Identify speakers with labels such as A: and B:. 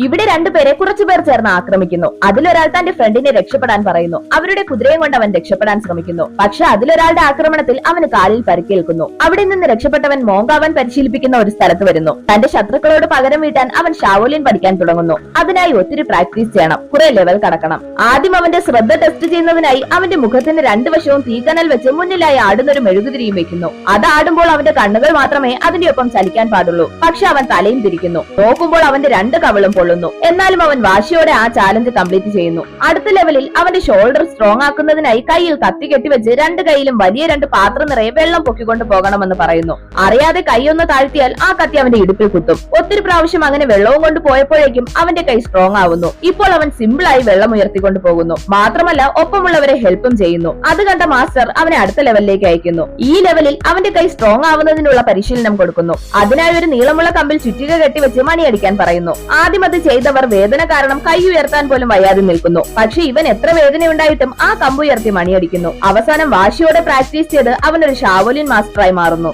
A: ഇവിടെ രണ്ടുപേരെ കുറച്ചുപേർ ചേർന്ന് ആക്രമിക്കുന്നു. അതിലൊരാൾ തന്റെ ഫ്രണ്ടിനെ രക്ഷപ്പെടാൻ പറയുന്നു. അവരുടെ കുതിരയും കൊണ്ട് അവൻ രക്ഷപ്പെടാൻ ശ്രമിക്കുന്നു. പക്ഷെ അതിലൊരാളുടെ ആക്രമണത്തിൽ അവന് കാലിൽ പരിക്കേൽക്കുന്നു. അവിടെ നിന്ന് രക്ഷപ്പെട്ടവൻ മോങ്ക അവൻ പരിശീലിപ്പിക്കുന്ന ഒരു സ്ഥലത്ത് വരുന്നു. തന്റെ ശത്രുക്കളോട് പകരം വീട്ടാൻ അവൻ ഷാവോലിൻ പഠിക്കാൻ തുടങ്ങുന്നു. അതിനായി ഒത്തിരി പ്രാക്ടീസ് ചെയ്യണം, കുറെ ലെവൽ കടക്കണം. ആദ്യം അവന്റെ ശ്രദ്ധ ടെസ്റ്റ് ചെയ്യുന്നതിനായി അവന്റെ മുഖത്തിന്റെ രണ്ടു വശവും തീക്കനൽ വെച്ച് മുന്നിലായി ആടുന്നൊരു മെഴുകുതിരിയും വെക്കുന്നു. അത് ആടുമ്പോൾ അവന്റെ കണ്ണുകൾ മാത്രമേ അതിന്റെ ഒപ്പം ചലിക്കാൻ പാടുള്ളൂ. പക്ഷെ അവൻ തലയും തിരിക്കുന്നു. നോക്കുമ്പോൾ അവന്റെ രണ്ട് കവിളും പൊള്ളുന്നു. എന്നാലും അവൻ വാശിയോടെ ആ ചാലഞ്ച് കംപ്ലീറ്റ് ചെയ്യുന്നു. അടുത്ത ലെവലിൽ അവന്റെ ഷോൾഡർ സ്ട്രോങ് ആക്കുന്നതിനായി കയ്യിൽ കത്തി കെട്ടിവെച്ച് രണ്ട് കൈയിലും വലിയ രണ്ട് പാത്രം നിറയെ വെള്ളം പൊക്കിക്കൊണ്ട് പോകണമെന്ന് പറയുന്നു. അറിയാതെ കൈയൊന്ന് താഴ്ത്തിയാൽ ആ കത്തി അവന്റെ ഇടുപ്പിൽ കുത്തും. ഒത്തിരി പ്രാവശ്യം അങ്ങനെ വെള്ളവും കൊണ്ട് പോയപ്പോഴേക്കും അവന്റെ കൈ സ്ട്രോങ് ആവുന്നു. ഇപ്പോൾ അവൻ സിമ്പിളായി വെള്ളം ഉയർത്തിക്കൊണ്ട് പോകുന്നു. മാത്രമല്ല ഒപ്പമുള്ളവരെ ഹെൽപ്പും ചെയ്യുന്നു. അത് കണ്ട മാസ്റ്റർ അവനെ അടുത്ത ലെവലിലേക്ക് അയക്കുന്നു. ഈ ലെവലിൽ അവന്റെ കൈ സ്ട്രോങ് ആവുന്നതിനുള്ള പരിശീലനം കൊടുക്കുന്നു. അതിനായി ഒരു നീളമുള്ള കമ്പിൽ ചുറ്റിക കെട്ടിവെച്ച് മണിയടിക്കാൻ പറയുന്നു. ആദ്യം അത് ചെയ്തവർ വേദന കാരണം കൈ ഉയർത്താൻ പോലും വയ്യാതെ നിൽക്കുന്നു. പക്ഷെ ഇവൻ എത്ര വേദനയുണ്ടായിട്ടും ആ കമ്പ് ഉയർത്തി മണിയടിക്കുന്നു. അവസാനം വാശിയോടെ പ്രാക്ടീസ് ചെയ്ത് അവനൊരു ഷാവോലിൻ മാസ്റ്ററായി മാറുന്നു.